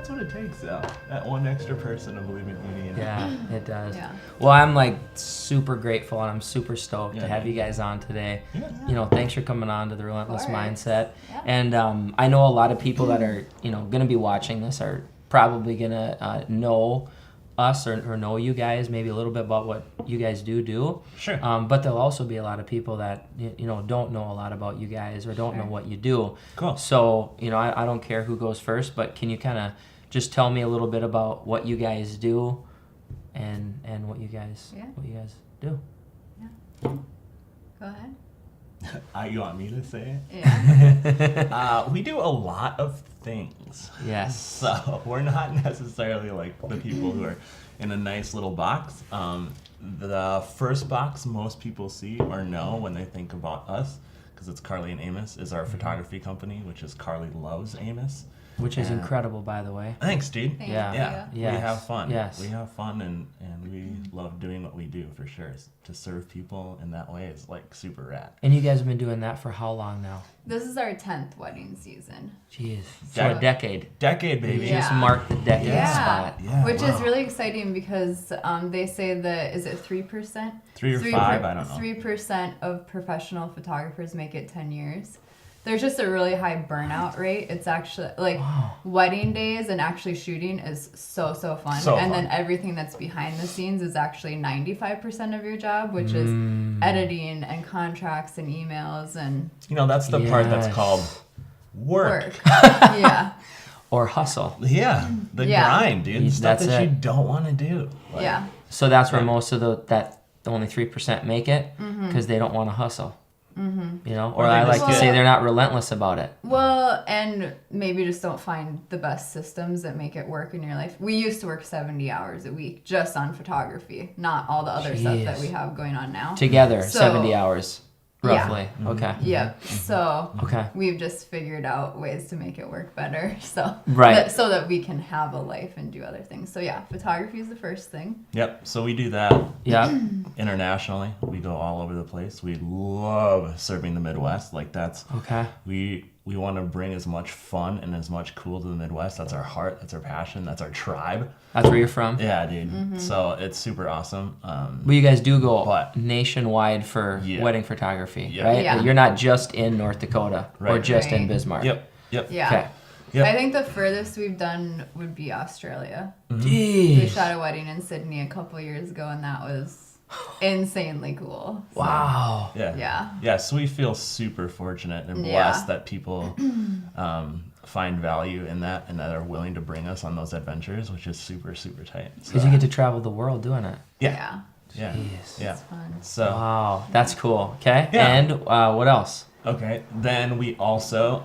that's what it takes, that one extra person to believe in you. Yeah, it does. Yeah. Well, I'm like super grateful and I'm super stoked to have man. you guys on today. Yeah. Thanks for coming on to the Relentless course. Mindset. Yeah. And I know a lot of people that are, going to be watching this are probably going to know us or know you guys, maybe a little bit about what you guys do. Sure. But there'll also be a lot of people that, don't know a lot about you guys or don't know what you do. Cool. So, I don't care who goes first, but can you kind of just tell me a little bit about what you guys do and what you guys do? Yeah. Go ahead. You want me to say it? Yeah. We do a lot of things. Yes. So we're not necessarily like the people who are in a nice little box. The first box most people see or know when they think about us, because it's Carly and Amos, is our photography company, which is Carly Loves Amos. Which is incredible, by the way. Thanks, dude. Thank Yeah. you. Yeah, Yes. we have fun. Yes. We have fun, and we love doing what we do, for sure. To serve people in that way is like super rad. And you guys have been doing that for how long now? This is our 10th wedding season. Jeez. So a decade. Decade, baby. Yeah. Just marked the decade spot. Yeah, Which wow. is really exciting because they say that, is it 3%? 3 or 5, I don't know. 3% of professional photographers make it 10 years. There's just a really high burnout rate. It's actually like wedding days and actually shooting is so fun. Then everything that's behind the scenes is actually 95% of your job, which is editing and contracts and emails and That's the part that's Yes. called work. Yeah. Or hustle. Yeah, the Yeah. grind, dude. Stuff That's that it. you don't want to do. Like, Yeah. So that's where most of the only 3% make it because they don't want to hustle. Or they I like just to get- say they're not relentless about it. Well, and maybe just don't find the best systems that make it work in your life. We used to work 70 hours a week just on photography, not all the other stuff that Jeez. we have going on now. Together, So- 70 hours, Yeah. roughly. Okay. Yep. So Okay. we've just figured out ways to make it work better. So Right. so that we can have a life and do other things. So yeah, photography is the first thing. Yep. So we do that Yeah. internationally. We go all over the place. We love serving the Midwest. Like that's Okay. we want to bring as much fun and as much cool to the Midwest. That's our heart. That's our passion. That's our tribe. That's where you're from. Yeah, dude. So it's super awesome. But you guys do go But- nationwide for Yeah. wedding photography, Yeah. right? Yeah. You're not just in North Dakota or Right. just in Right. Bismarck. Yep. Yep. Yeah. Okay. Yep. I think the furthest we've done would be Australia. We Jeez. shot a wedding in Sydney a couple years ago, and that was insanely cool. So, Wow. Yeah. Yeah. Yeah. So we feel super fortunate and Yeah. blessed that people find value in that and that are willing to bring us on those adventures, which is super, super tight. So, Because you get to travel the world doing it. Yeah. yeah. Jeez. Yeah. It's fun. So. Wow. That's cool. Okay. Yeah. And what else? Okay, then we also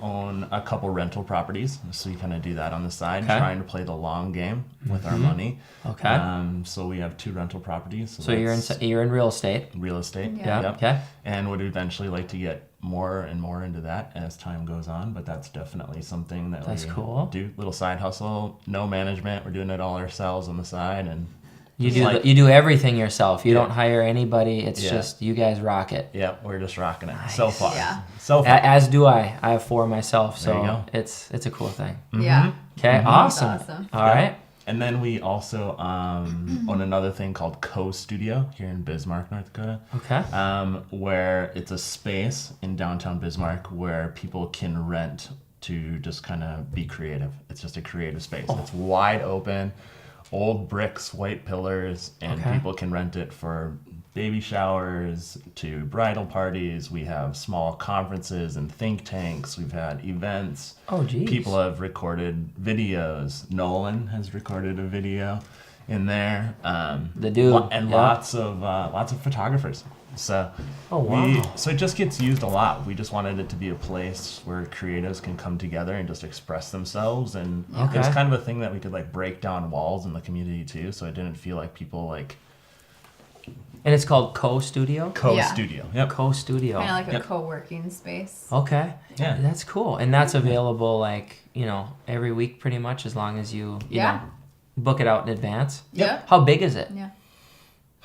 own a couple rental properties, so we kind of do that on the side, Okay. trying to play the long game with our money. Okay. So we have 2 rental properties. So you're in real estate. real estate. Yeah. Yeah. Okay. And would eventually like to get more and more into that as time goes on, but that's definitely something that That's we cool. do. Little side hustle, no management. We're doing it all ourselves on the side, and You just do like- you do everything yourself. You Yeah. don't hire anybody. It's Yeah. just you guys rock it. yeah, we're just rocking it so far. Yeah. So far. As do I. I have 4 myself, There you so go. it's a cool thing. Yeah. Okay, awesome. awesome. All right. And then we also own another thing called Co-Studio here in Bismarck, North Dakota, Okay. where it's a space in downtown Bismarck where people can rent to just kind of be creative. It's just a creative space. It's wide open, old bricks, white pillars, and Okay. people can rent it for baby showers to bridal parties. We have small conferences and think tanks. We've had events. Oh, geez. People have recorded videos. Nolan has recorded a video in there. The dude, and yeah. lots of photographers. So Oh, wow. so it just gets used a lot. We just wanted it to be a place where creatives can come together and just express themselves, and Okay. it's kind of a thing that we could like break down walls in the community too, so it didn't feel like people like And it's called Co-Studio? Co-Studio. Yep. Co-Studio. Kind of like a Yep. co-working space. Okay. Yeah. That's cool. And that's available like, every week pretty much as long as you Yeah. know, book it out in advance. Yeah. How big is it? Yeah.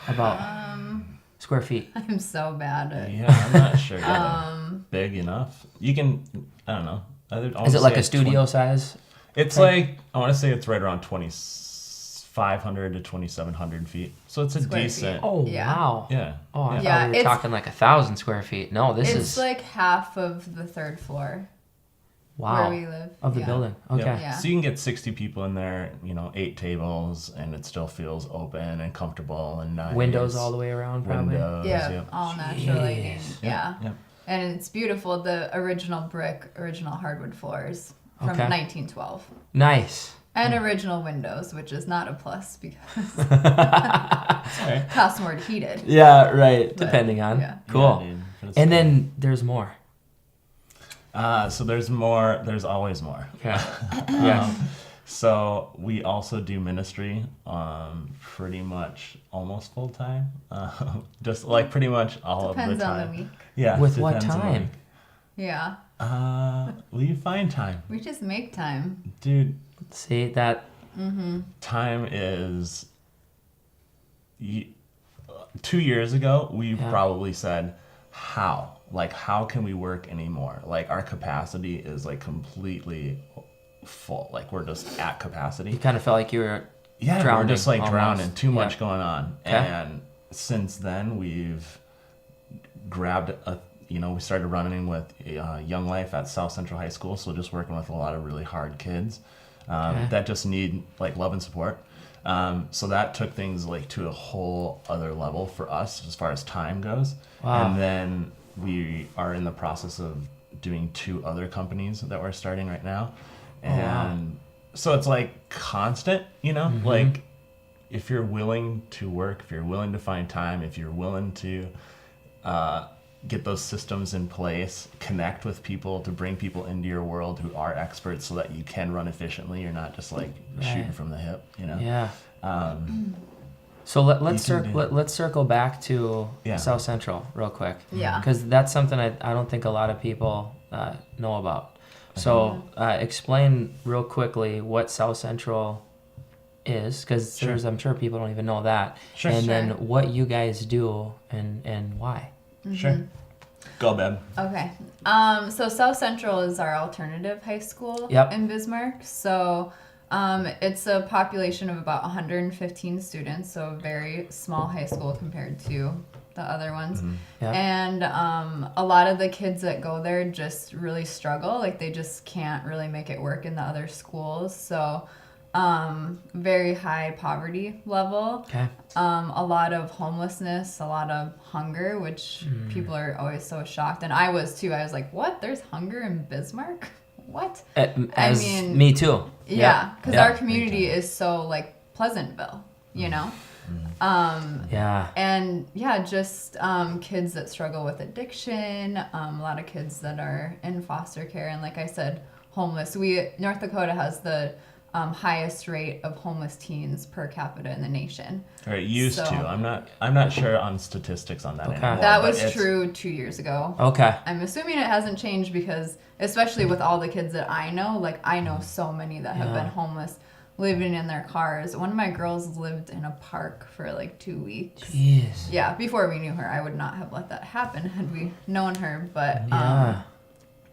About square feet. I'm so bad at Yeah, I'm not sure. Big enough. You can, I don't know. Is it like a studio size? It's like, I want to say it's right around 2,500 to 2,700 feet. So it's a Square decent. feet. Oh, Yeah. wow. Yeah. Oh, I Yeah, thought we were talking like 1,000 square feet. No, this It's is like half of the third floor wow where we live. of the Yeah. building. Yep. Okay. Yeah. So you can get 60 people in there, 8 tables, and it still feels open and comfortable and nice. Windows all the way around, probably. Windows, Yeah, yep. all natural lighting. Jeez. Yeah. Yep. And it's beautiful. The original hardwood floors from Okay. 1912. Nice. And original windows, which is not a plus because Sorry. it costs more to heat it. Yeah, right. But, Depending on. yeah. Cool. Yeah, dude, but it's And cool. then there's more. So there's more. There's always more. Okay. Yes. So we also do ministry, pretty much almost full time. Just like pretty much all Depends of the on time. the week. Yeah. With what depends on the time? week. Yeah. We find time, We just make time. dude. See that? Time is. 2 years ago, we Yeah. probably said, how? Like, how can we work anymore? Like, our capacity is like completely full. Like, we're just at capacity. You kind of felt like you were Yeah, drowning. we're just like almost. drowning. Too much Yeah. going on. Okay. And since then, we've grabbed we started running with Young Life at South Central High School. So just working with a lot of really hard kids Okay. that just need like love and support. So that took things like to a whole other level for us as far as time goes. Wow. And then we are in the process of doing 2 other companies that we're starting right now. And so it's like constant, like if you're willing to work, if you're willing to find time, if you're willing to get those systems in place, connect with people to bring people into your world who are experts so that you can run efficiently. You're not just like shooting from the hip, Yeah. Um, So let's You can do let's circle back to Yeah. South Central real quick. Yeah. Because that's something I don't think a lot of people know about. So explain real quickly what South Central is, because Sure. I'm sure people don't even know that. Sure. And then Sure. what you guys do and why. Sure. Go, Beb. Okay. So South Central is our alternative high school Yep. in Bismarck. So it's a population of about 115 students, so a very small high school compared to the other ones. Yeah. And a lot of the kids that go there just really struggle. Like they just can't really make it work in the other schools. So very high poverty level. Okay. A lot of homelessness, a lot of hunger, which people are always so shocked. And I was too. I was like, what? There's hunger in Bismarck? What? As mean, me too. Yeah, because Yeah. our community is so like Pleasantville, Yeah. And yeah, just kids that struggle with addiction, a lot of kids that are in foster care, and like I said, homeless. North Dakota has the highest rate of homeless teens per capita in the nation. All right, used So- to. I'm not sure on statistics on that Okay. anymore. That but was it's- true 2 years ago. Okay. I'm assuming it hasn't changed because, especially with all the kids that I know, like I know so many that have Yeah. been homeless, living in their cars. One of my girls lived in a park for like 2 weeks. Jeez. Yeah, before we knew her, I would not have let that happen had we known her. But Yeah.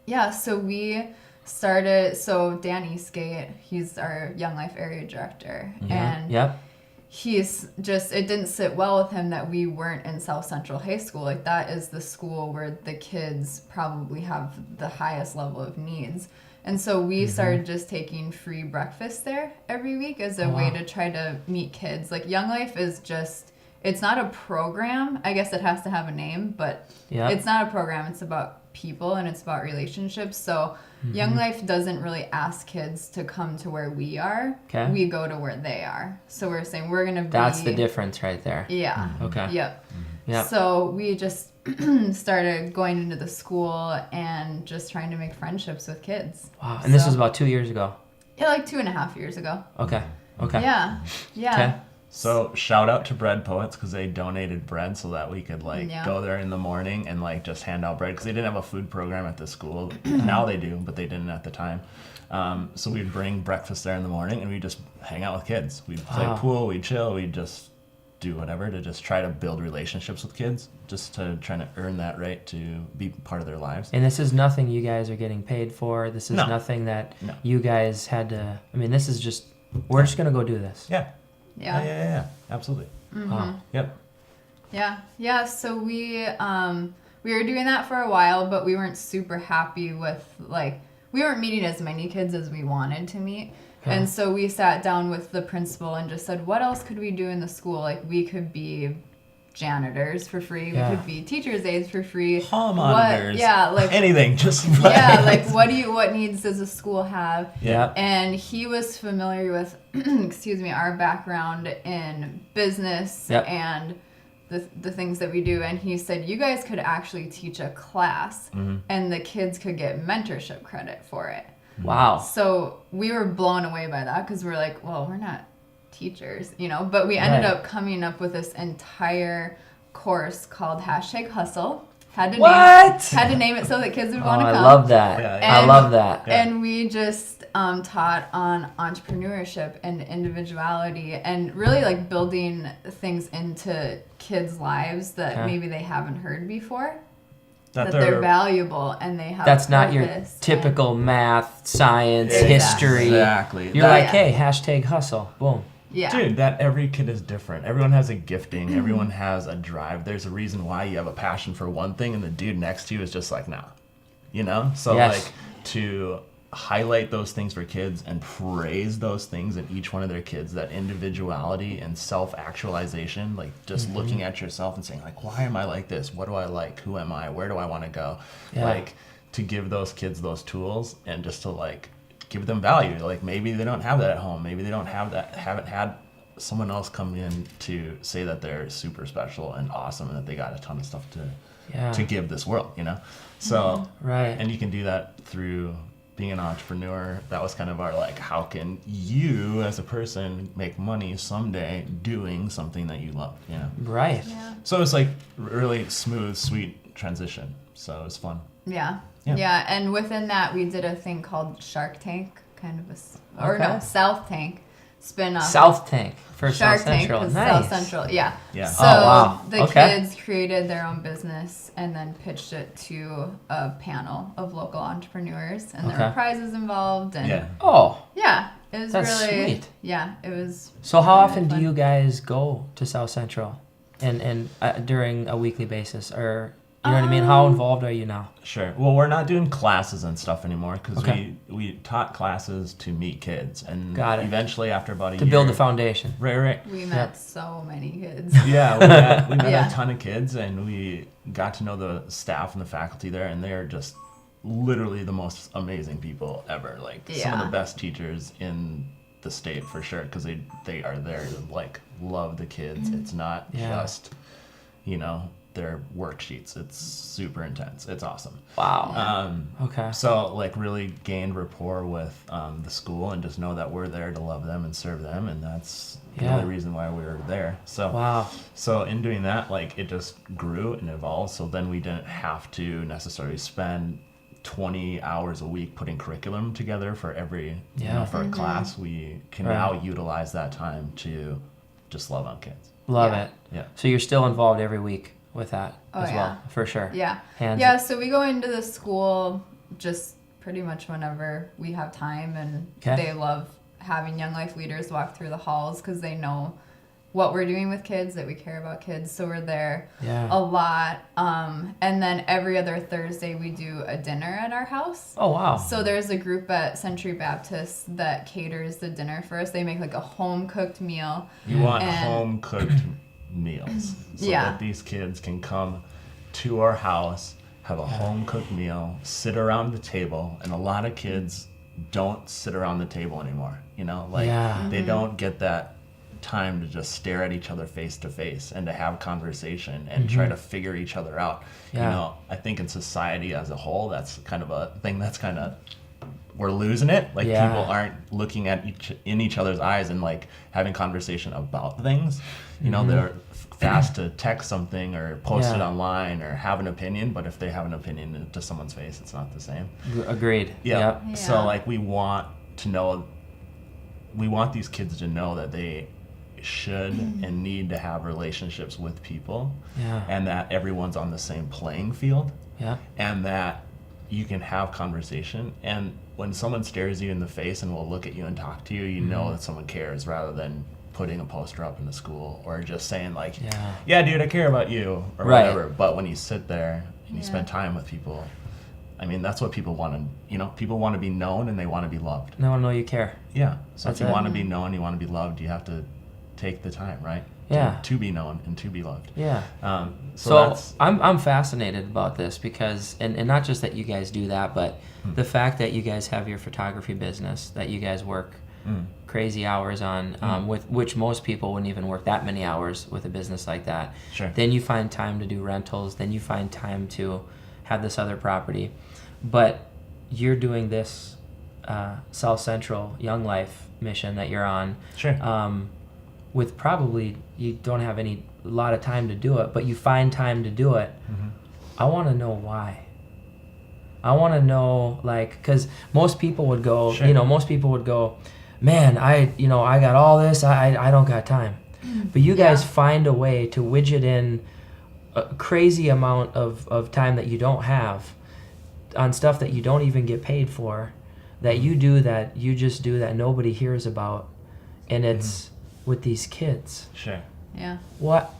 yeah, so we started. So Dan Eastgate, he's our Young Life area director, and Yep. he's just, it didn't sit well with him that we weren't in South Central High School. Like that is the school where the kids probably have the highest level of needs. And so we started just taking free breakfast there every week as a way to try to meet kids. Like Young Life is just, it's not a program. I guess it has to have a name, but Yeah. it's not a program. It's about people and it's about relationships. So Young Life doesn't really ask kids to come to where we are. Okay. We go to where they are. So we're saying we're going to be... That's the difference right there. Yeah. Okay. Yep. Yep. So we just started going into the school and just trying to make friendships with kids. Wow. And this So- was about 2 years ago. Yeah, like 2.5 years ago. Okay. Okay. Yeah. Yeah. Okay. So shout out to Bread Poets because they donated bread so that we could like Yeah. go there in the morning and like just hand out bread because they didn't have a food program at the school. Now they do, but they didn't at the time. So we'd bring breakfast there in the morning and we just hang out with kids. We'd play Wow. pool, we'd chill, we'd just do whatever to just try to build relationships with kids, just to try to earn that right to be part of their lives. And this is nothing you guys are getting paid for. This is nothing that you guys had to. I mean, this is just we're just gonna go do this. Yeah, absolutely. Mm-hmm. Wow. Yep. Yeah. So we were doing that for a while, but we weren't super happy with we weren't meeting as many kids as we wanted to meet. Okay. And so we sat down with the principal and just said, what else could we do in the school? Like, we could be janitors for free. We could be teachers' aides for free. Hall monitors. Anything. Just what needs does a school have? Yeah. And he was familiar with, our background in business and the things that we do. And he said, you guys could actually teach a class and the kids could get mentorship credit for it. Wow. So we were blown away by that because we're like, well, we're not teachers, but we ended up coming up with this entire course called #Hustle. Had to name it so that kids would want to come. I love that. I love that. And we just taught on entrepreneurship and individuality and really like building things into kids' lives that maybe they haven't heard before. That they're valuable and they have that's not your typical math, science, history. Exactly. You're like, hey, #hustle. Boom. Yeah. Dude, that every kid is different. Everyone has a gifting. Everyone has a drive. There's a reason why you have a passion for one thing and the dude next to you is just like, nah. So like to highlight those things for kids and praise those things in each one of their kids, that individuality and self-actualization, like just looking at yourself and saying like, why am I like this? What do I like? Who am I? Where do I want to go? Like to give those kids those tools and just to like give them value. Like maybe they don't have that at home. Maybe they don't have that, haven't had someone else come in to say that they're super special and awesome and that they got a ton of stuff to give this world, So, and you can do that through being an entrepreneur. That was kind of our like, how can you as a person make money someday doing something that you love, Right. Yeah. So it's like really smooth, sweet transition. So it's fun. Yeah. And within that, we did a thing called Shark Tank, kind of South Tank spin-off. South Tank for Shark South Tank Central. was Nice. South Central, yeah. So the kids created their own business and then pitched it to a panel of local entrepreneurs, and there were prizes involved. And it was that's really sweet. Yeah, it was. So how often do you guys go to South Central, and during a weekly basis, or? You know what I mean? How involved are you now? Sure. Well, we're not doing classes and stuff anymore because we taught classes to meet kids, and eventually after about a year... To build the foundation. Right. We met so many kids. Yeah, we met a ton of kids, and we got to know the staff and the faculty there, and they're just literally the most amazing people ever. Like some of the best teachers in the state for sure, because they are there to like love the kids. It's not just, their worksheets. It's super intense. It's awesome. Wow. So like really gained rapport with the school and just know that we're there to love them and serve them, and that's the only reason why we were there. So So in doing that, like it just grew and evolved. So then we didn't have to necessarily spend 20 hours a week putting curriculum together for every for a class. We can now utilize that time to just love on kids. Love it. Yeah. So you're still involved every week with that as well, for sure. Yeah. So we go into the school just pretty much whenever we have time, and they love having Young Life leaders walk through the halls because they know what we're doing with kids, that we care about kids. So we're there a lot. And then every other Thursday we do a dinner at our house. Oh, wow. So there's a group at Century Baptist that caters the dinner for us. They make like a home-cooked meal. You want home-cooked meals so that these kids can come to our house, have a home-cooked meal, sit around the table. And a lot of kids don't sit around the table anymore, they don't get that time to just stare at each other face to face and to have conversation and try to figure each other out. I think in society as a whole, that's kind of a thing that's kind of, we're losing it. Like people aren't looking at each other's eyes and like having conversation about things. They're fast to text something or post it online or have an opinion, but if they have an opinion to someone's face, it's not the same. Agreed. Yeah. So like we want these kids to know that should and need to have relationships with people, Yeah. and that everyone's on the same playing field, Yeah. and that you can have conversation. And when someone stares you in the face and will look at you and talk to you, you know that someone cares, rather than putting a poster up in the school or just saying like, yeah dude, I care about you, or whatever. But when you sit there and you spend time with people, I mean, that's what people want to, people want to be known and they want to be loved. They want to know you care. Yeah. So That's if you it. want to be known, you want to be loved, you have to take the time, right? Yeah. To be known and to be loved. Yeah. So So that's, I'm fascinated about this because, and not just that you guys do that, but the fact that you guys have your photography business that you guys work crazy hours on, with which most people wouldn't even work that many hours with a business like that. Sure. Then you find time to do rentals. Then you find time to have this other property. But you're doing this South Central Young Life mission that you're on. Sure. With probably you don't have a lot of time to do it, but you find time to do it. I want to know why. I want to know, like, because most people would go, man, I got all this, I don't got time. But you guys find a way to widget in a crazy amount of time that you don't have on stuff that you don't even get paid for, that you do, that you just do, that nobody hears about, and it's with these kids. Sure. Yeah. What?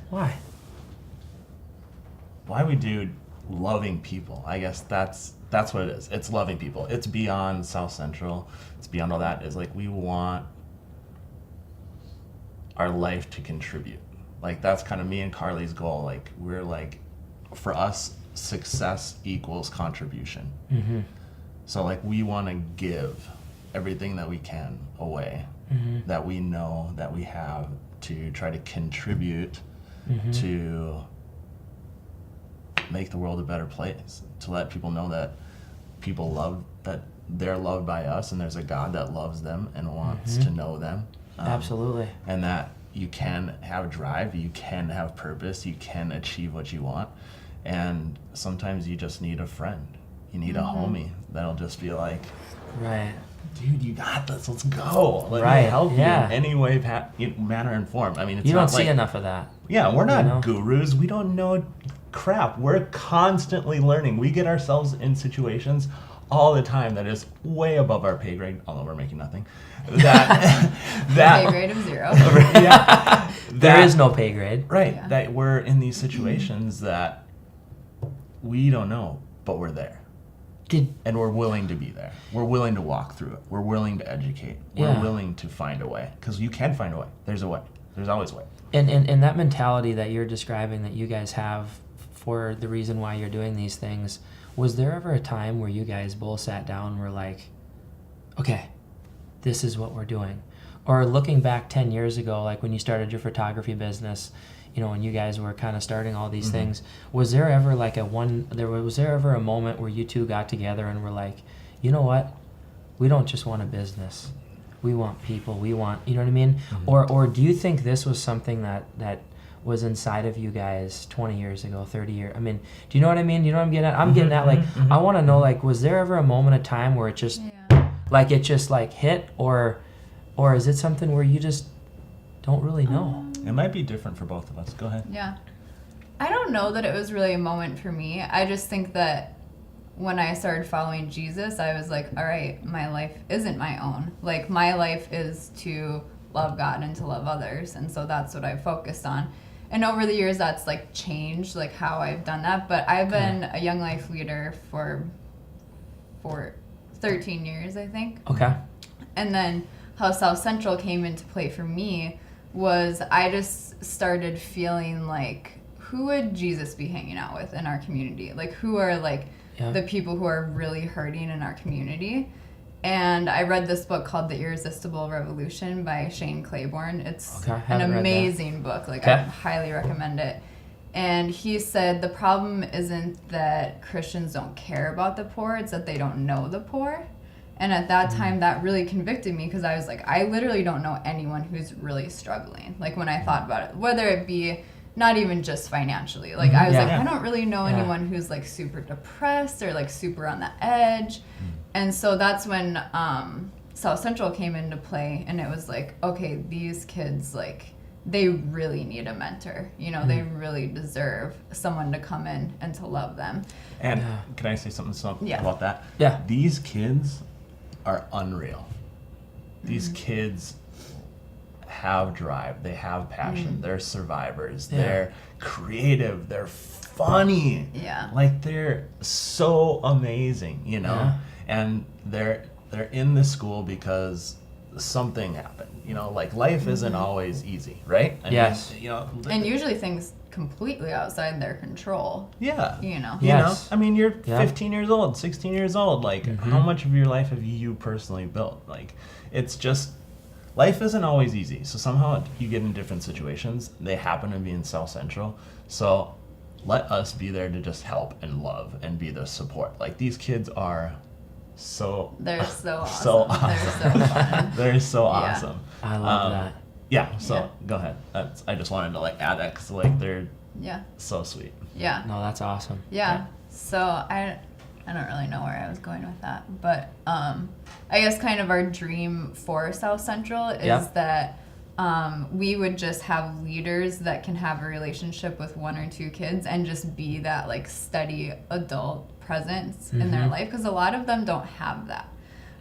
Why? Why we do loving people. I guess that's what it is. It's loving people. It's beyond South Central. It's beyond all that. It's like we want our life to contribute. Like that's kind of me and Carly's goal. Like we're like, for us, success equals contribution. So like we want to give everything that we can away, that we know that we have, to try to contribute to make the world a better place, to let people know that people love, that they're loved by us, and there's a God that loves them and wants to know them. Absolutely. And that you can have drive, you can have purpose, you can achieve what you want. And sometimes you just need a friend. You need a homie that'll just be like, Right. dude, you got this, let's go. Let Right, me help you yeah. in any way, manner, and form. I mean, it's You not don't see like, enough of that. yeah, we're not You know? gurus. We don't know crap. We're constantly learning. We get ourselves in situations all the time that is way above our pay grade, although we're making nothing. That Pay grade of 0. yeah, There is no pay grade. right. Yeah. That we're in these situations that we don't know, but we're there. And we're willing to be there. We're willing to walk through it. We're willing to educate. We're willing to find a way. Because you can find a way. There's a way. There's always a way. And that mentality that you're describing that you guys have for the reason why you're doing these things, was there ever a time where you guys both sat down and were like, okay, this is what we're doing? Or looking back 10 years ago, like when you started your photography business, when you guys were kind of starting all these things, was there ever like was there ever a moment where you two got together and were like, you know what? We don't just want a business. We want people. We want, you know what I mean? Or do you think this was something that was inside of you guys 20 years ago, 30 years? I mean, do you know what I mean? You know what I'm getting at? I'm getting at, like, I want to know, like, was there ever a moment of time where it just, like, it just, like, hit? Or is it something where you just don't really know? It might be different for both of us. Go ahead. Yeah. I don't know that it was really a moment for me. I just think that when I started following Jesus, I was like, all right, my life isn't my own. Like, my life is to love God and to love others. And so that's what I focused on. And over the years, that's, like, changed, like, how I've done that. But I've been a Young Life leader for 13 years, I think. Okay. And then how South Central came into play for me was I just started feeling like, who would Jesus be hanging out with in our community? Like, who are, like, the people who are really hurting in our community? And I read this book called The Irresistible Revolution by Shane Claiborne. It's an amazing book. Like, I highly recommend it. And he said the problem isn't that Christians don't care about the poor, it's that they don't know the poor. And at that time, that really convicted me, because I was like, I literally don't know anyone who's really struggling. Like, when I thought about it, whether it be not even just financially. Like, I was like, I don't really know anyone who's, like, super depressed or, like, super on the edge. And so that's when South Central came into play, and it was like, okay, these kids, like, they really need a mentor. You know, they really deserve someone to come in and to love them. And can I say something about that? Yeah. These kids are unreal. These kids have drive. They have passion. They're survivors. Yeah. They're creative. They're funny. Yeah. Like, they're so amazing, you know? Yeah. And they're in this school because something happened. You know, like, life isn't always easy, right? I Yes. mean, you know, And usually things completely outside their control. yeah. You know. You know, Yes. I mean, you're Yeah. 15 years old, 16 years old. Like, how much of your life have you personally built? Like, it's just, life isn't always easy. So somehow you get in different situations. They happen to be in South Central. So let us be there to just help and love and be the support. Like, these kids are They're so awesome. so awesome. They're so fun. They're so awesome. I love that. Yeah, so Yeah. go ahead. I just wanted to, like, add that because, like, they're Yeah. so sweet. Yeah. No, that's awesome. Yeah. So I don't really know where I was going with that, but I guess kind of our dream for South Central is that we would just have leaders that can have a relationship with one or two kids and just be that, like, steady adult presence in their life, because a lot of them don't have that.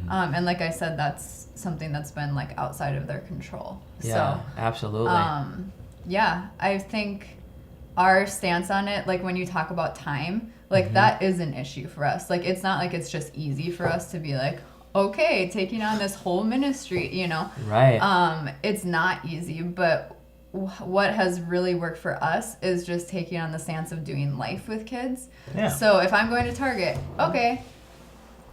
And like I said, that's something that's been, like, outside of their control. Yeah, So absolutely. yeah, I think our stance on it, like, when you talk about time, like, that is an issue for us. Like, it's not like it's just easy for us to be like, okay, taking on this whole ministry, you know. Right. It's not easy, but what has really worked for us is just taking on the stance of doing life with kids. Yeah. So if I'm going to Target, okay,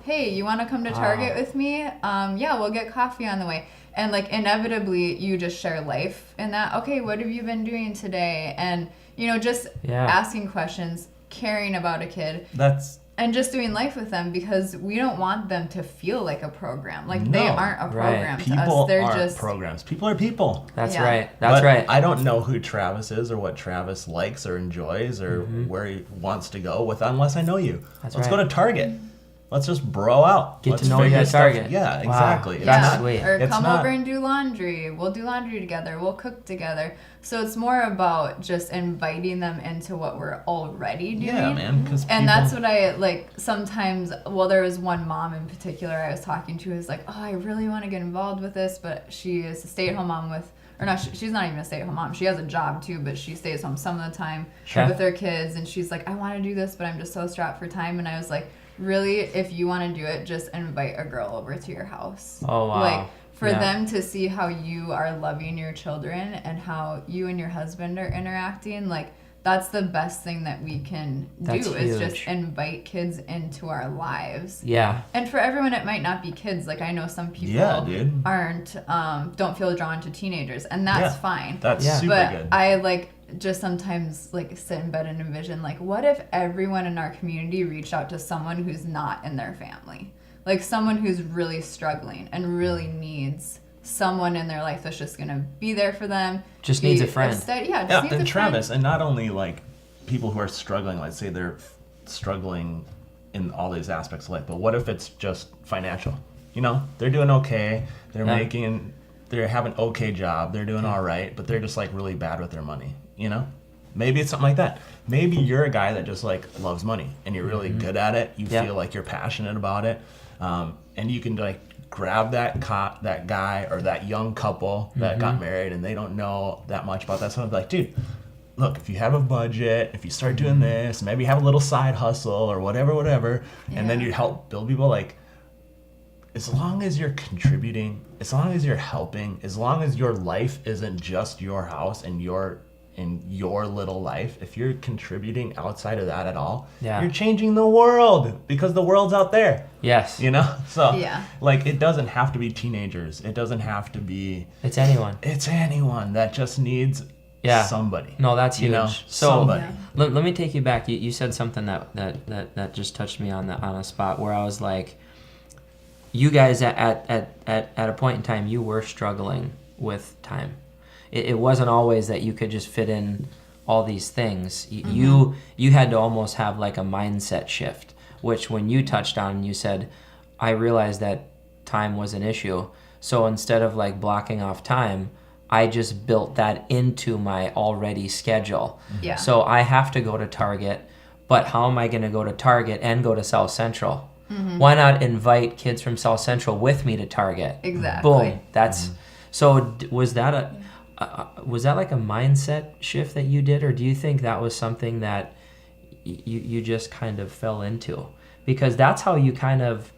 hey, you want to come to Target with me? Yeah, we'll get coffee on the way. And, like, inevitably you just share life in that. Okay, what have you been doing today? And, you know, just asking questions, caring about a kid. And just doing life with them, because we don't want them to feel like a program. Like, they aren't a program to People us. They're aren't just programs. People are people. That's Yeah. right. That's But right. I don't know who Travis is or what Travis likes or enjoys or where he wants to go with unless I know you. That's Let's right. go to Target. Let's just bro out. Get Let's to know you figure at stuff- Target. Yeah, Wow. exactly. It's That's not- sweet. Or it's come not- over and do laundry. We'll do laundry together. We'll cook together. So it's more about just inviting them into what we're already doing. Yeah, man. And that's what I, like, sometimes, well, there was one mom in particular I was talking to who was like, oh, I really want to get involved with this, but she is a stay-at-home mom with, or not, she's not even a stay-at-home mom. She has a job too, but she stays home some of the time with her kids. And she's like, I want to do this, but I'm just so strapped for time. And I was like, really, if you want to do it, just invite a girl over to your house. Oh, wow. Like, for them to see how you are loving your children and how you and your husband are interacting, like, that's the best thing that we can That's do is just huge. invite kids into our lives. Yeah. And for everyone, it might not be kids. Like, I know some people aren't, don't feel drawn to teenagers, and that's fine. That's super but good. I, like, just sometimes, like, sit in bed and envision, like, what if everyone in our community reached out to someone who's not in their family? Like, someone who's really struggling and really needs someone in their life that's just going to be there for them. Just needs a friend. Needs and a Travis, friend. and not only, like, people who are struggling, let's say they're struggling in all these aspects of life, but what if it's just financial? You know, they're doing okay. They're they have an okay job. They're doing all right, but they're just, like, really bad with their money, you know? Maybe it's something like that. Maybe you're a guy that just, like, loves money and you're really good at it. You feel like you're passionate about it. And you can, like, grab that guy or that young couple that got married and they don't know that much about that. So I'm like, dude, look, if you have a budget, if you start doing this, maybe have a little side hustle or whatever, and then you help build people, like, as long as you're contributing, as long as you're helping, as long as your life isn't just your house and your little life, if you're contributing outside of that at all, you're changing the world, because the world's out there. Yes. You know? So, like, it doesn't have to be teenagers. It doesn't have to be... It's anyone. It's anyone that just needs somebody. No, that's huge. You know? So somebody. Let me take you back. You said something that just touched me on a spot where I was like, you guys at a point in time, you were struggling with time. It wasn't always that you could just fit in all these things. You had to almost have, like, a mindset shift, which when you touched on, you said, I realized that time was an issue. So instead of like blocking off time, I just built that into my already schedule. Yeah. So I have to go to Target, but how am I going to go to Target and go to South Central? Why not invite kids from South Central with me to Target? Exactly. Boom. That's so. Was that like a mindset shift that you did, or do you think that was something that you just kind of fell into? Because that's how you kind of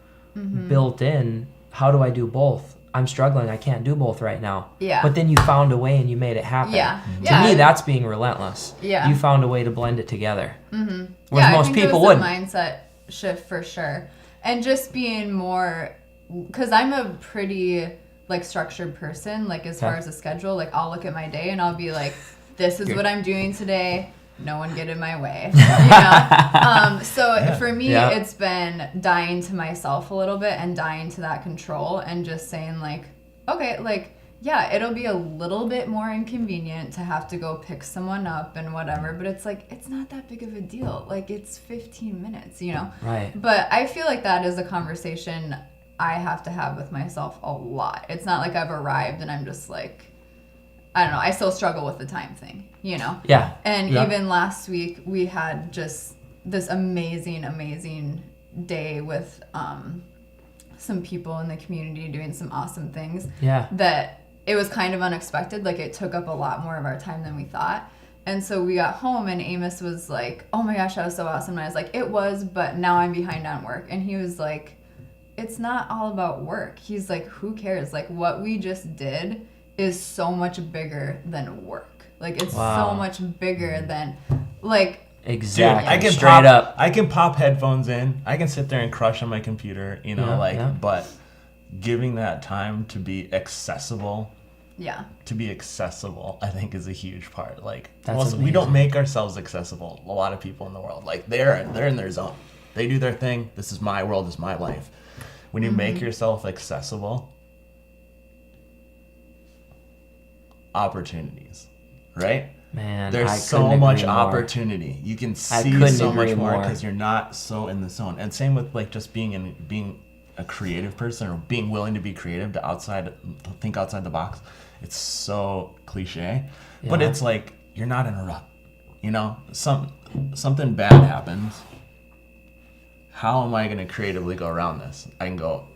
built in. How do I do both? I'm struggling. I can't do both right now. Yeah. But then you found a way and you made it happen. Yeah. To me, that's being relentless. Yeah. You found a way to blend it together. Whereas Yeah, most I think people it was wouldn't. a mindset shift for sure. And just being more, because I'm a pretty like structured person, like as far as a schedule, like I'll look at my day and I'll be like, this is what I'm doing today. No one get in my way. So for me, it's been dying to myself a little bit and dying to that control and just saying like, okay, like, yeah, it'll be a little bit more inconvenient to have to go pick someone up and whatever, but it's like, it's not that big of a deal. Like, it's 15 minutes, you know? Right. But I feel like that is a conversation I have to have with myself a lot. It's not like I've arrived and I'm just like, I don't know, I still struggle with the time thing, you know? Yeah. And even last week, we had just this amazing, amazing day with some people in the community doing some awesome things. Yeah. That it was kind of unexpected. Like, it took up a lot more of our time than we thought. And so we got home and Amos was like, oh my gosh, that was so awesome. And I was like, it was, but now I'm behind on work. And he was like, it's not all about work. He's like, who cares? Like, what we just did is so much bigger than work. Like, it's so much bigger than, like... Exactly. Dude, I can pop headphones in. I can sit there and crush on my computer, you know, but giving that time to be accessible. Yeah. To be accessible, I think, is a huge part. Like, amazing. we don't make ourselves accessible. A lot of people in the world, like, they're in their zone. They do their thing. This is my world. This is my life. When you make yourself accessible, opportunities, right? Man, there's so much opportunity. You can see so much more because you're not so in the zone. And same with like just being a creative person or being willing to be creative, to think outside the box. It's so cliche, but it's like you're not in a rut. You know, something bad happens. How am I going to creatively go around this? I can go.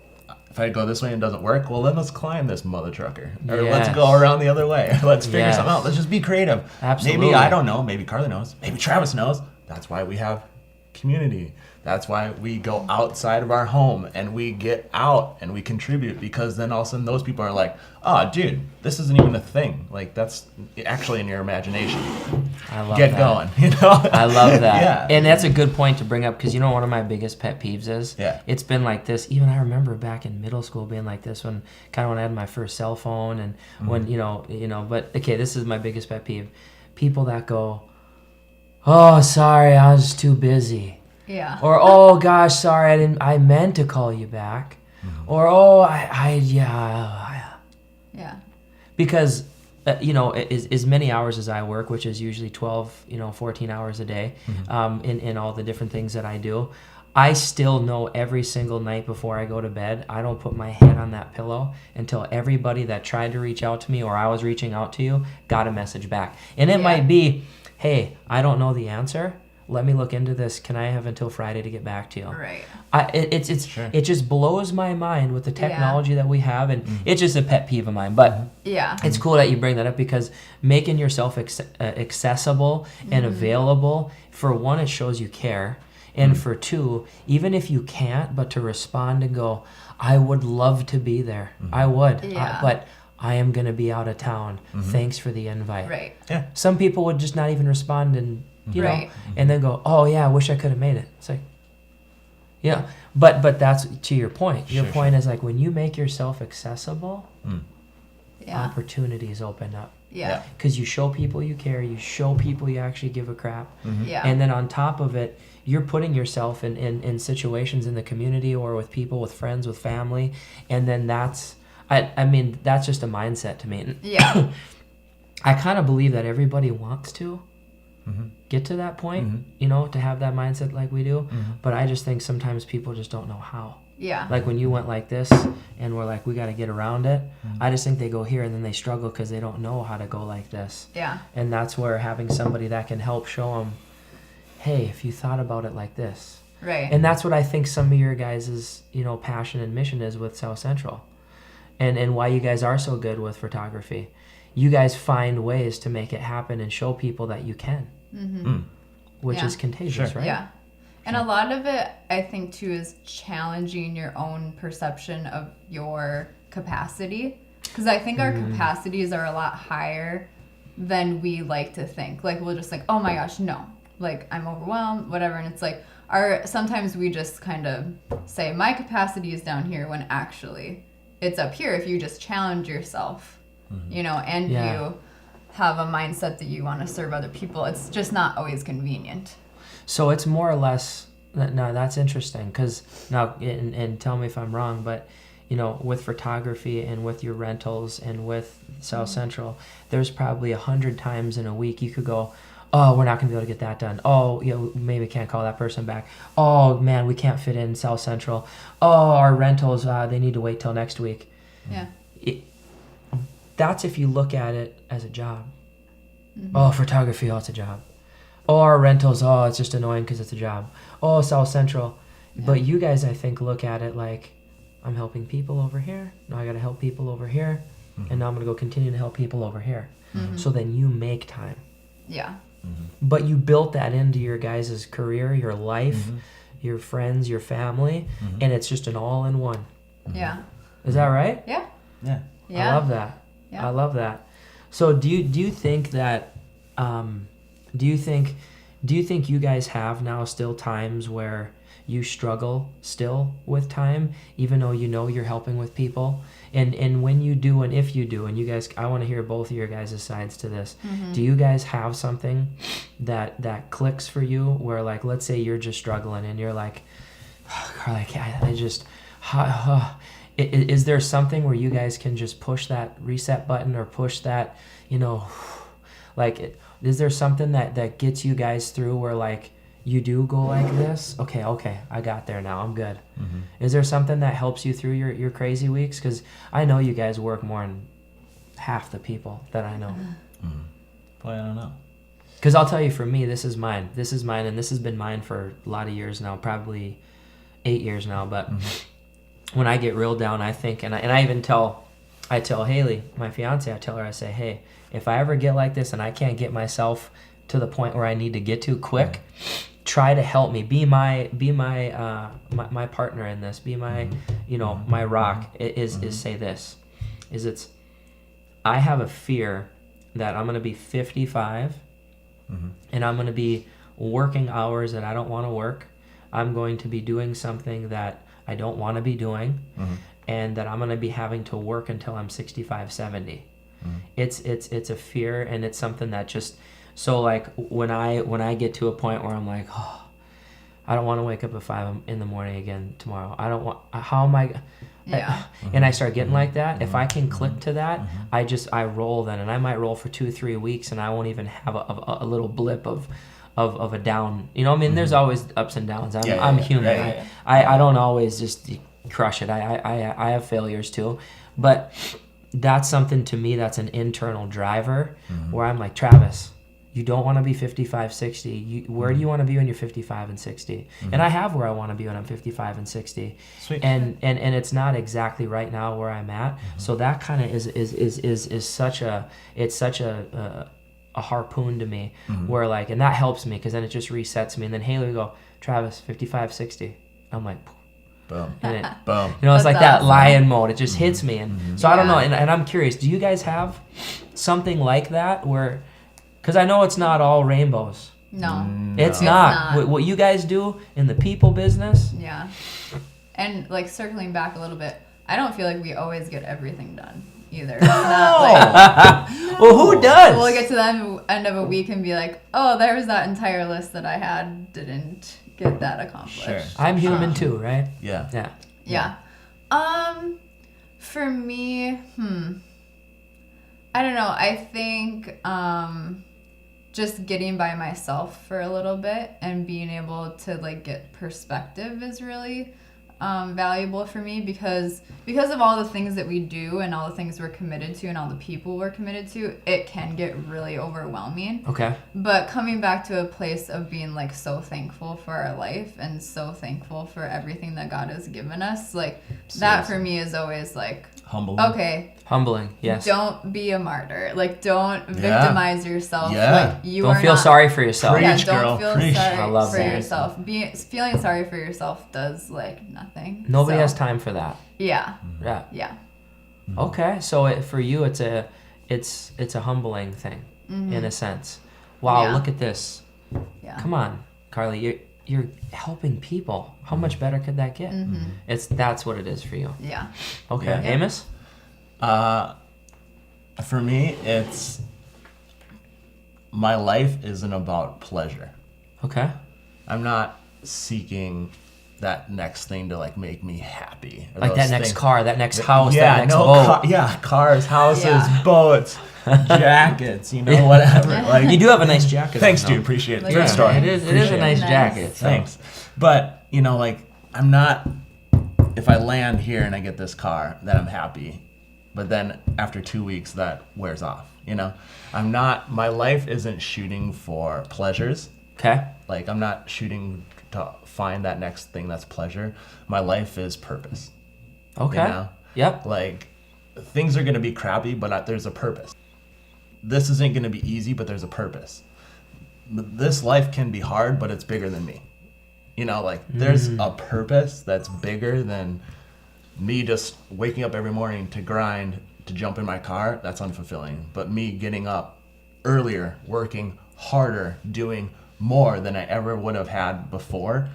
If I go this way and it doesn't work, well, then let's climb this mother trucker. Or let's go around the other way. Let's figure something out. Let's just be creative. Absolutely. Maybe I don't know. Maybe Carly knows. Maybe Travis knows. That's why we have community. That's why we go outside of our home and we get out and we contribute, because then all of a sudden those people are like, oh, dude, this isn't even a thing. Like, that's actually in your imagination. I love Get that. going. You know? I love that. Yeah. And that's a good point to bring up, because you know one of my biggest pet peeves is it's been like this. Even I remember back in middle school being like this when I had my first cell phone and when you know. But okay, this is my biggest pet peeve: people that go, "Oh, sorry, I was too busy." Yeah. Or, oh gosh, sorry, I meant to call you back. Or, oh, Yeah. Because, as many hours as I work, which is usually 12, 14 hours a day, in all the different things that I do, I still know every single night before I go to bed, I don't put my head on that pillow until everybody that tried to reach out to me or I was reaching out to you got a message back. And it might be, hey, I don't know the answer. Let me look into this. Can I have until Friday to get back to you? Right. It just blows my mind with the technology that we have, and it's just a pet peeve of mine. But it's cool that you bring that up, because making yourself accessible and available, for one, it shows you care, and for two, even if you can't, but to respond and go, I would love to be there. I would, but I am going to be out of town. Thanks for the invite. Right. Yeah. Some people would just not even respond and you know, and then go, oh yeah, I wish I could have made it. It's like, yeah, but that's to your point. Your point is like, when you make yourself accessible, opportunities open up. Yeah. Because you show people you care, you show people you actually give a crap. Yeah. And then on top of it, you're putting yourself in situations in the community or with people, with friends, with family, and then that's just a mindset to me. Yeah. I kind of believe that everybody wants to, get to that point, you know, to have that mindset like we do. But I just think sometimes people just don't know how. Yeah. Like when you went like this and we're like, we got to get around it. I just think they go here and then they struggle because they don't know how to go like this. Yeah. And that's where having somebody that can help show them, hey, if you thought about it like this. Right. And that's what I think some of your guys' you know, passion and mission is with South Central. And why you guys are so good with photography. You guys find ways to make it happen and show people that you can. Which is contagious, right? Yeah. And a lot of it, I think, too, is challenging your own perception of your capacity. Because I think our capacities are a lot higher than we like to think. Like, we'll just think, oh my gosh, no. Like, I'm overwhelmed, whatever. And it's like, sometimes we just kind of say, my capacity is down here, when actually it's up here if you just challenge yourself, you know, and you have a mindset that you want to serve other people. It's just not always convenient. So it's more or less, no, that's interesting, because now, and tell me if I'm wrong, but, you know, with photography and with your rentals and with South Central, there's probably 100 times in a week you could go, oh, we're not going to be able to get that done. Oh, you know, maybe we can't call that person back. Oh, man, we can't fit in South Central. Oh, our rentals, they need to wait till next week. Yeah. That's if you look at it as a job. Oh, photography, oh, it's a job. Oh, our rentals, oh, it's just annoying because it's a job. Oh, South Central. But you guys, I think, look at it like, I'm helping people over here. Now I got to help people over here. And now I'm going to go continue to help people over here. So then you make time. Yeah. But you built that into your guys' career, your life, your friends, your family, and it's just an all-in-one. Yeah. Is that right? Yeah. Yeah. Yeah. I love that. Yeah. I love that. So do you think that do you think you guys have now still times where you struggle still with time, even though you know you're helping with people? And when you do, and if you do, and you guys, I want to hear both of your guys' sides to this. Do you guys have something that clicks for you where, like, let's say you're just struggling and you're like, oh, Carly, I just, is there something where you guys can just push that reset button or push that, you know, like, is there something that gets you guys through where, like, you do go like this? Okay, I got there now. I'm good. Is there something that helps you through your crazy weeks? Because I know you guys work more than half the people that I know. Boy, I don't know. Because I'll tell you, for me, this is mine, and this has been mine for a lot of years now, probably 8 years now. But when I get real down, I think, and I even tell Haley, my fiance, I say, hey, if I ever get like this and I can't get myself to the point where I need to get to quick, try to help me. Be my partner in this. Be my, you know, my rock. Is say this. I have a fear that I'm gonna be 55, and I'm gonna be working hours that I don't want to work. I'm going to be doing something that I don't want to be doing, and that I'm gonna be having to work until I'm 65, 70. It's a fear, and it's something that just. So, like, when I get to a point where I'm like, oh, I don't want to wake up at 5 in the morning again tomorrow. I don't want. How am I? Yeah. And I start getting like that. If I can click to that, I roll then, and I might roll for 2-3 weeks, and I won't even have a little blip of a down. You know, I mean, there's always ups and downs. I'm human. Right. I don't always just crush it. I have failures too, but that's something to me that's an internal driver where I'm like, Travis, you don't want to be 55, 60. Where do you want to be when you're 55 and 60? And I have where I want to be when I'm 55 and 60. Sweet. And it's not exactly right now where I'm at. So that kind of is such a harpoon to me where, like, and that helps me because then it just resets me. And then Haley will go, Travis, 55, 60. I'm like, boom. and it, Boom. you know, it's That's like that awesome. lion mode. It just hits me. And so I don't know. Yeah. And I'm curious, do you guys have something like that where, because I know it's not all rainbows. No. It's not. What you guys do in the people business. Yeah. And, like, circling back a little bit, I don't feel like we always get everything done either. It's not like, Well, who does? we'll get to the end of a week and be like, oh, there was that entire list that I had, didn't get that accomplished. Sure. I'm human too, right? Yeah. Yeah. Yeah. For me, I don't know. I think just getting by myself for a little bit and being able to like get perspective is really valuable for me because of all the things that we do and all the things we're committed to and all the people we're committed to, it can get really overwhelming. Okay. But coming back to a place of being like so thankful for our life and so thankful for everything that God has given us, like that for me is always like humbling. Okay. Humbling, yes. Don't be a martyr. Like, don't victimize yourself. Yeah. Like, don't feel sorry for yourself. Preach, don't girl. feel Preach. sorry for that. yourself. Feeling sorry for yourself does like nothing. Nobody has time for that. Yeah. Yeah. Yeah. Okay, so for you, it's a humbling thing, in a sense. Wow, Yeah. look at this. Yeah. Come on, Carly, you're helping people. How much better could that get? That's what it is for you. Yeah. Okay, Yeah. Amos. For me, it's my life isn't about pleasure. Okay. I'm not seeking that next thing to like make me happy. Or Like those that next things. car, that next house, Yeah, that next boat. Cars, houses, Yeah. boats, jackets, whatever. Like You do have a nice jacket. thanks, on, dude. though. Appreciate it. Like, Good yeah, story. It is a Appreciate nice Nice. jacket. So. Thanks. But, like, I'm not, if I land here and I get this car, then I'm happy. But then after 2 weeks, that wears off, I'm not, my life isn't shooting for pleasures. Okay. Like, I'm not shooting to find that next thing that's pleasure. My life is purpose. Okay. Yep. Like, things are going to be crappy, but there's a purpose. This isn't going to be easy, but there's a purpose. This life can be hard, but it's bigger than me. There's a purpose that's bigger than me just waking up every morning to grind, to jump in my car. That's unfulfilling. But me getting up earlier, working harder, doing more than I ever would have had before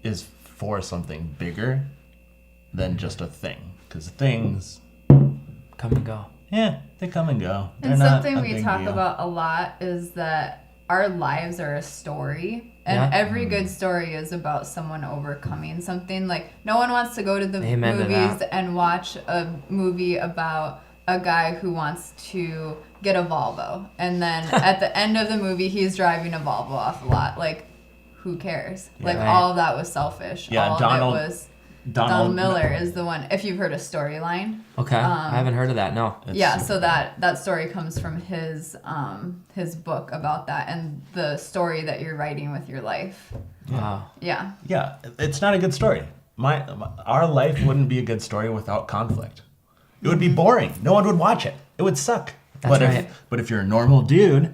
is for something bigger than just a thing. Because things Come and go. Yeah, they come and go. They're And not something a we big talk deal. about a lot is that our lives are a story. And Yeah. every good story is about someone overcoming something. Like, no one wants to go to the Amen to movies that. and watch a movie about a guy who wants to get a Volvo. And then at the end of the movie, he's driving a Volvo off the lot. Like, who cares? Like, Right. all of that was selfish. Yeah, all Donald- of it was... Donald Donald Miller is the one. If you've heard a storyline. Okay. I haven't heard of that. No. It's Yeah, super so cool. that story comes from his book about that and the story that you're writing with your life. Wow. Yeah. Yeah, it's not a good story. Our life wouldn't be a good story without conflict. It would be boring. No one would watch it. It would suck. That's but right. But if you're a normal dude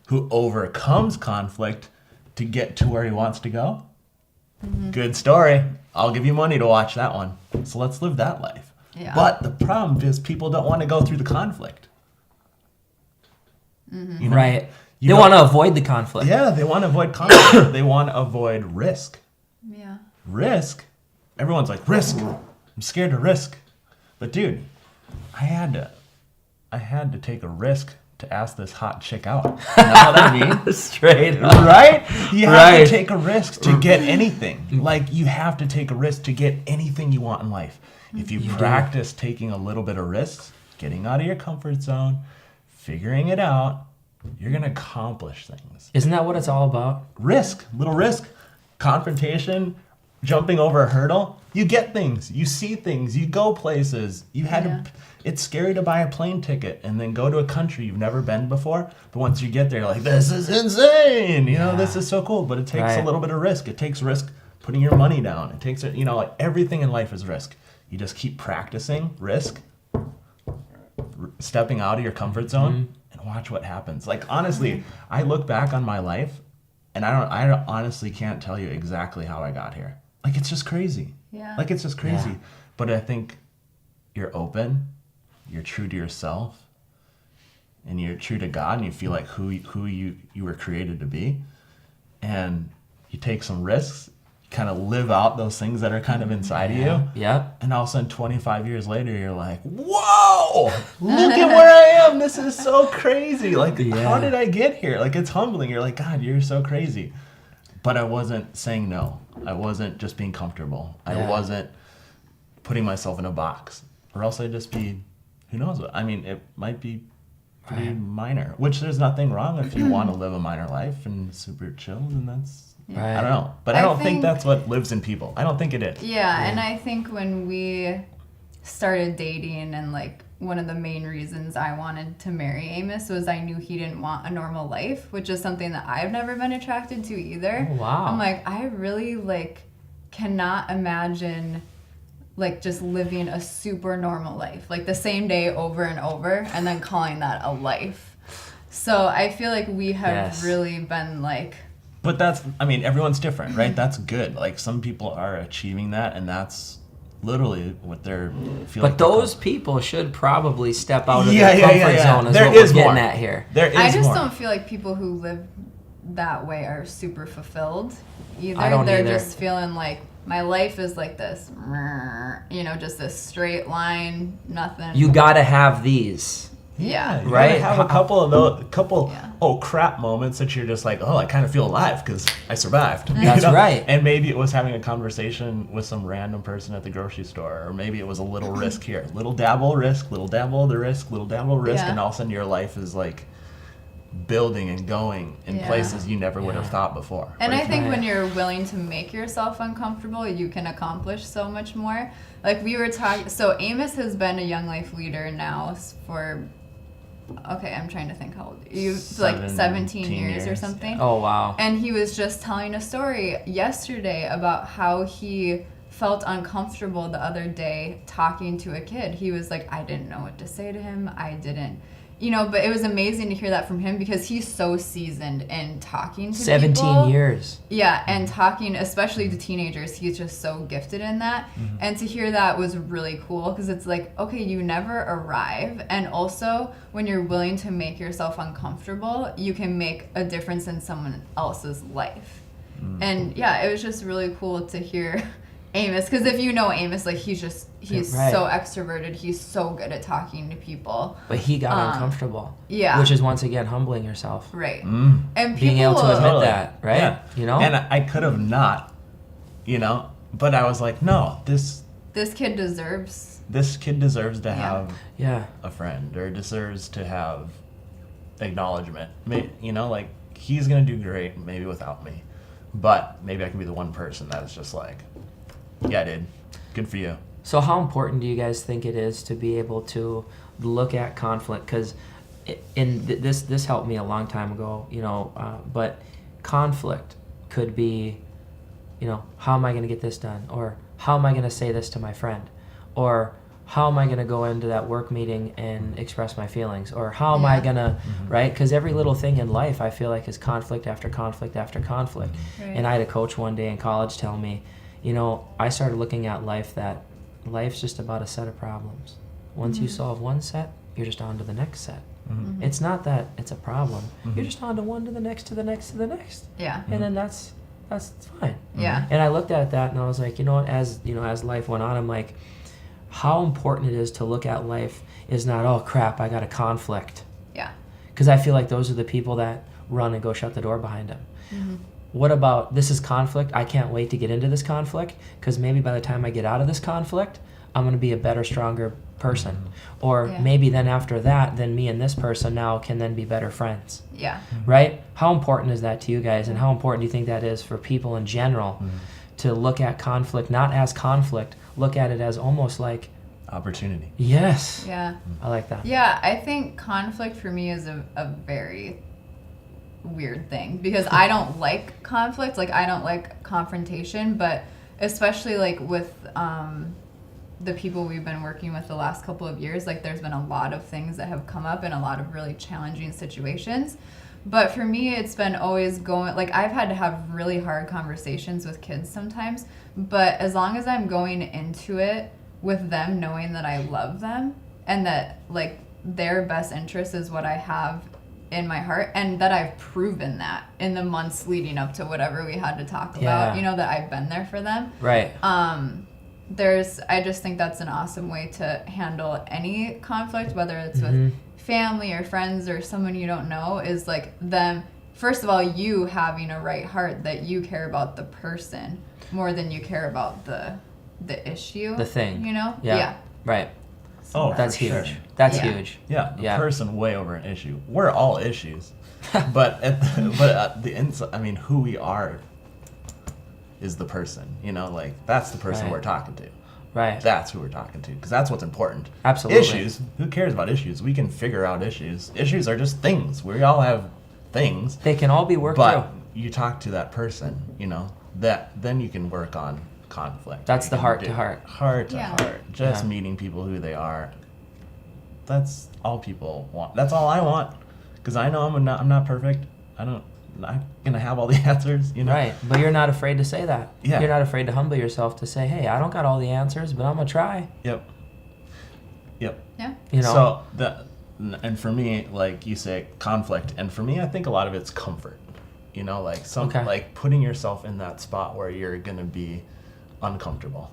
who overcomes conflict to get to where he wants to go, good story. I'll give you money to watch that one. So let's live that life. Yeah. But the problem is people don't want to go through the conflict. You know? Right. You They don't- want to avoid the conflict. Yeah, they want to avoid conflict. They want to avoid risk. Yeah. Risk? Everyone's like, risk. I'm scared of risk. But dude, I had to take a risk to ask this hot chick out. You know what I mean? Straight up. Right? You have Right. to take a risk to get anything. Like, you have to take a risk to get anything you want in life. If you practice taking a little bit of risks, getting out of your comfort zone, figuring it out, you're going to accomplish things. Isn't that what it's all about? Risk, little risk, confrontation, jumping over a hurdle. You get things, you see things, you go places. It's scary to buy a plane ticket and then go to a country you've never been before. But once you get there, you're like, this is insane. This is so cool. But it takes a Right. little bit of risk. It takes risk putting your money down. It takes, like everything in life is risk. You just keep practicing risk, stepping out of your comfort zone, and watch what happens. Like, honestly, I look back on my life and I honestly can't tell you exactly how I got here. Like, it's just crazy. Yeah. Like, it's just crazy. Yeah. But I think you're open, you're true to yourself, and you're true to God, and you feel like who you were created to be. And you take some risks, you kind of live out those things that are kind of inside of you. Yep. And all of a sudden, 25 years later, you're like, whoa, look at where I am. This is so crazy. Like, Yeah. how did I get here? Like, it's humbling. You're like, God, you're so crazy. But I wasn't saying no. I wasn't just being comfortable. I Yeah. wasn't putting myself in a box. Or else I'd just be, who knows what. I mean, it might be pretty minor, which there's nothing wrong if you want to live a minor life and super chill, and that's, I don't know. But I don't think that's what lives in people. I don't think it is. Yeah, and I think when we started dating and like one of the main reasons I wanted to marry Amos was I knew he didn't want a normal life, which is something that I've never been attracted to either. Oh, wow. I'm like, I really like cannot imagine like just living a super normal life, like the same day over and over, and then calling that a life. So I feel like we have really been like... But that's, I mean, everyone's different, right? That's good. Like, some people are achieving that, and that's literally what they're feeling. But those people should probably step out of their comfort zone is there what is we're getting more. at here. There is I just more. don't feel like people who live that way are super fulfilled either. I don't They're either. just feeling like, my life is like this, you know, just this straight line, nothing. You gotta have these. Yeah. You Right? gotta have a couple of those, Yeah. oh crap moments that you're just like, oh, I kind of feel alive because I survived. That's right. And maybe it was having a conversation with some random person at the grocery store, or maybe it was a little risk here, little dabble risk, little dabble the risk, little dabble risk, Yeah. and all of a sudden your life is like building and going in Yeah. places you never would have thought before. And But I if think Right. when you're willing to make yourself uncomfortable, you can accomplish so much more. Like we were talking, so Amos has been a Young Life leader now for, okay, I'm trying to think how old, like 17 years or something. Oh, wow. And he was just telling a story yesterday about how he felt uncomfortable the other day talking to a kid. He was like, I didn't know what to say to him. I didn't, you know, but it was amazing to hear that from him because he's so seasoned in talking to 17 people. years. Yeah, and talking, especially to teenagers, he's just so gifted in that. And to hear that was really cool because it's like, okay, you never arrive. And also, when you're willing to make yourself uncomfortable, you can make a difference in someone else's life. And yeah, it was just really cool to hear Amos, because if you know Amos, like he's Right. so extroverted, he's so good at talking to people. But he got uncomfortable. Yeah. Which is, once again, humbling yourself. Right. And people, Being able to admit Totally. that, right? Yeah. You know? And I could have not, you know, but I was like, no, this kid deserves. kid deserves to have Yeah. a friend, or deserves to have acknowledgement. You know, like, he's gonna do great maybe without me, but maybe I can be the one person that is just like, yeah, dude, good for you. So how important do you guys think it is to be able to look at conflict? Because this helped me a long time ago, you know, but conflict could be, you know, how am I going to get this done? Or how am I going to say this to my friend? Or how am I going to go into that work meeting and express my feelings? Or how am I going to, right? Because every little thing in life I feel like is conflict after conflict after conflict. Right. And I had a coach one day in college tell me, you know, I started looking at life that life's just about a set of problems. Once you solve one set, you're just on to the next set. It's not that it's a problem. You're just on to one to the next to the next to the next. Yeah. And then that's fine. Yeah. And I looked at that and I was like, you know what, as life went on, I'm like, how important it is to look at life is not, oh crap, I got a conflict. Yeah. Because I feel like those are the people that run and go shut the door behind them. What about, this is conflict, I can't wait to get into this conflict, because maybe by the time I get out of this conflict, I'm going to be a better, stronger person. Or maybe then after that, then me and this person now can then be better friends. Yeah. Right? How important is that to you guys, and how important do you think that is for people in general to look at conflict not as conflict, look at it as almost like Opportunity. yes. Yeah. I like that. Yeah, I think conflict for me is a very weird thing because I don't like conflict. Like, I don't like confrontation, but especially like with the people we've been working with the last couple of years, like there's been a lot of things that have come up in a lot of really challenging situations. But for me, it's been always going, like I've had to have really hard conversations with kids sometimes, but as long as I'm going into it with them knowing that I love them and that like their best interest is what I have in my heart, and that I've proven that in the months leading up to whatever we had to talk about, you know, that I've been there for them. Right. I just think that's an awesome way to handle any conflict, whether it's with family or friends or someone you don't know, is like them, first of all, you having a right heart that you care about the person more than you care about the issue. The thing. You know? Yeah. Right. Oh, That's for huge. sure. That's Yeah. huge. Yeah, the Yeah. person way over an issue. We're all issues, but at the inside, I mean, who we are is the person. You know, like that's the person Right. we're talking to. Right. That's who we're talking to, because that's what's important. Absolutely. Issues. Who cares about issues? We can figure out issues. Issues are just things. We all have things. They can all be worked But through. you talk to that person, you know, that then you can work on conflict. That's You the can heart do- to heart. Heart to Yeah. heart. Just Yeah. meeting people who they are. That's all people want. That's all I want. Because I know I'm not perfect. I'm not gonna have all the answers, you know. Right. But you're not afraid to say that. Yeah. You're not afraid to humble yourself to say, hey, I don't got all the answers, but I'm going to try. Yep. Yep. Yeah. You know? So and for me, like you say, conflict, and for me, I think a lot of it's comfort. You know, like Okay. like putting yourself in that spot where you're gonna be uncomfortable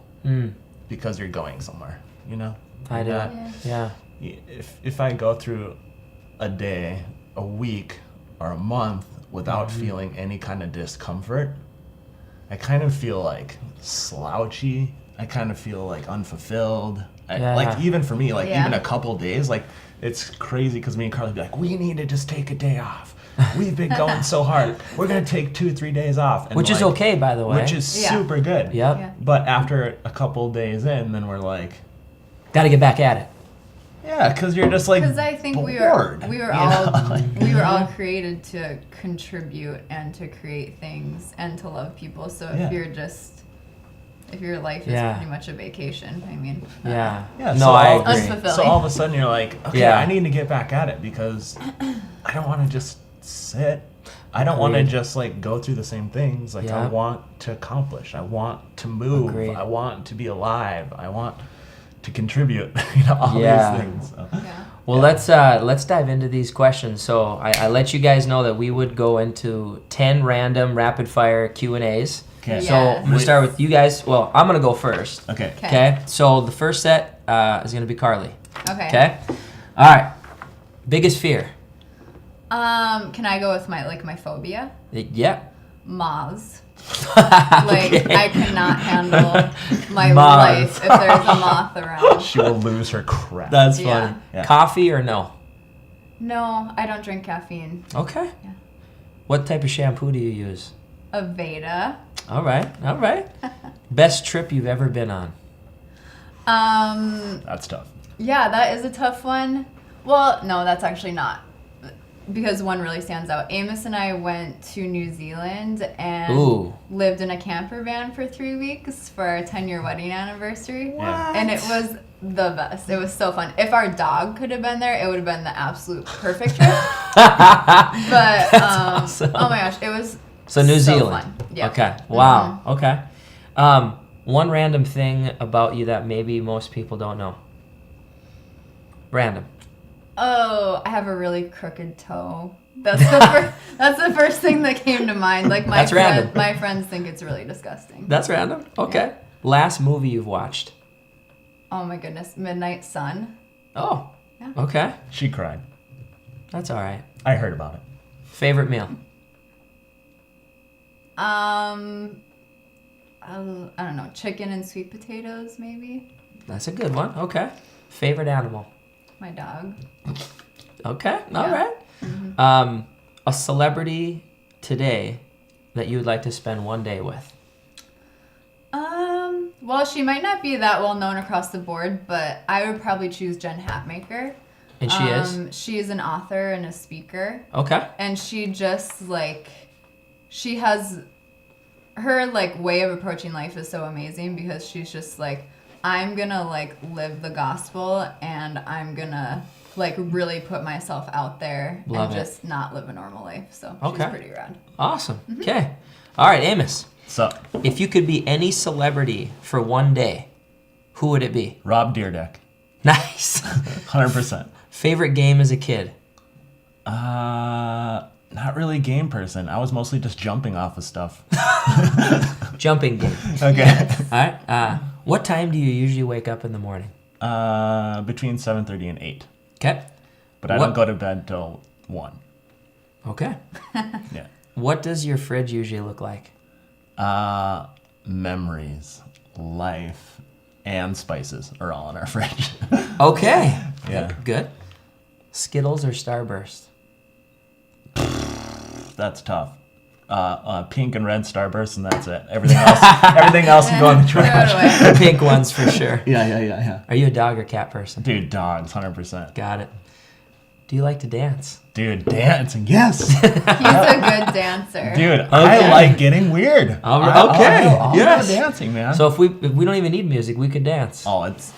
because you're going somewhere. You know, I do. That- Yeah. If I go through a day, a week, or a month without feeling any kind of discomfort, I kind of feel like slouchy. I kind of feel like unfulfilled. Yeah. Like even for me, like Yeah. even a couple days, like it's crazy because me and Carly be like, we need to just take a day off. We've been going so hard. We're gonna take 2-3 days off, and Which is like- okay, by the way. Which is Yeah. super good. Yep. Yeah. But after a couple days in, then we're like, Got to get back at it. yeah, because you're just like Because I think we bored, were you all know? we were all created to contribute and to create things and to love people. So if Yeah. if your life is Yeah. pretty much a vacation, I mean, Yeah. Yeah, No, so I all- agree. Unfulfilling. So all of a sudden you're like, okay, Yeah. I need to get back at it because I don't want to just sit. I don't want to Agreed. just like go through the same things. Like I Yeah. want to accomplish. I want to move. Agreed. I want to be alive. I want to contribute. You know, all Yeah. these things. So. yeah. Well, let's dive into these questions. So I let you guys know that we would go into 10 random rapid fire Q&As. Okay. Yeah. So I'm going to start with you guys. Well, I'm going to go first. Okay. Okay. Okay. So the first set is going to be Carly. Okay. Okay. All right. Biggest fear. Can I go with my phobia? Yeah. Moths. Like Okay. I cannot handle my Moths. life if there's a moth around. She will lose her crap. That's Yeah. funny. Yeah. Coffee or no? No, I don't drink caffeine. Okay. Yeah. What type of shampoo do you use? Aveda. All right. All right. Best trip you've ever been on? That's tough. Yeah, that is a tough one. Well, no, that's actually not. Because one really stands out. Amos and I went to New Zealand and Ooh. lived in a camper van for 3 weeks for our 10-year wedding anniversary. Yeah. And it was the best. It was so fun. If our dog could have been there, it would have been the absolute perfect trip. But awesome. oh my gosh, it was So New so Zealand. fun. Yeah. Okay. Wow. Okay. One random thing about you that maybe most people don't know. Random. Oh, I have a really crooked toe. That's the first thing that came to mind. Like That's random. my friends think it's really disgusting. That's random. Okay. Last movie you've watched. Oh my goodness, Midnight Sun. Oh. Yeah. Okay. She cried. That's all right. I heard about it. Favorite meal. I don't know, chicken and sweet potatoes maybe. That's a good one. Okay. Favorite animal. My dog. Okay. All Yeah. right. A celebrity today that you would like to spend one day with. Well, she might not be that well known across the board, but I would probably choose Jen Hatmaker. And she is? She is an author and a speaker. Okay. And she just she has her way of approaching life is so amazing because she's just I'm gonna live the gospel and I'm gonna really put myself out there Love and it. just not live a normal life. So Okay. she's pretty rad. Awesome. Okay. All right, Amos. So, If you could be any celebrity for one day, who would it be? Rob Deerdeck. Nice. 100%. Favorite game as a kid? Not really a game person. I was mostly just jumping off of stuff. Jumping game. Okay. All right. What time do you usually wake up in the morning? Between 7:30 and 8. Okay. But I What- don't go to bed till 1. Okay. Yeah. What does your fridge usually look like? Memories, life, and spices are all in our fridge. Okay. Yeah. Good. Skittles or Starburst? That's tough. Pink and red Starburst, and that's it. Everything else can go in the trash. The pink ones for sure. Yeah. Are you a dog or cat person? Dude, dogs, 100%. Got it. Do you like to dance? Dude, dancing, yes. He's a good dancer. Dude, I like getting weird. Okay. I'll Yes. go dancing, man. So if we don't even need music, we could dance. Oh, it's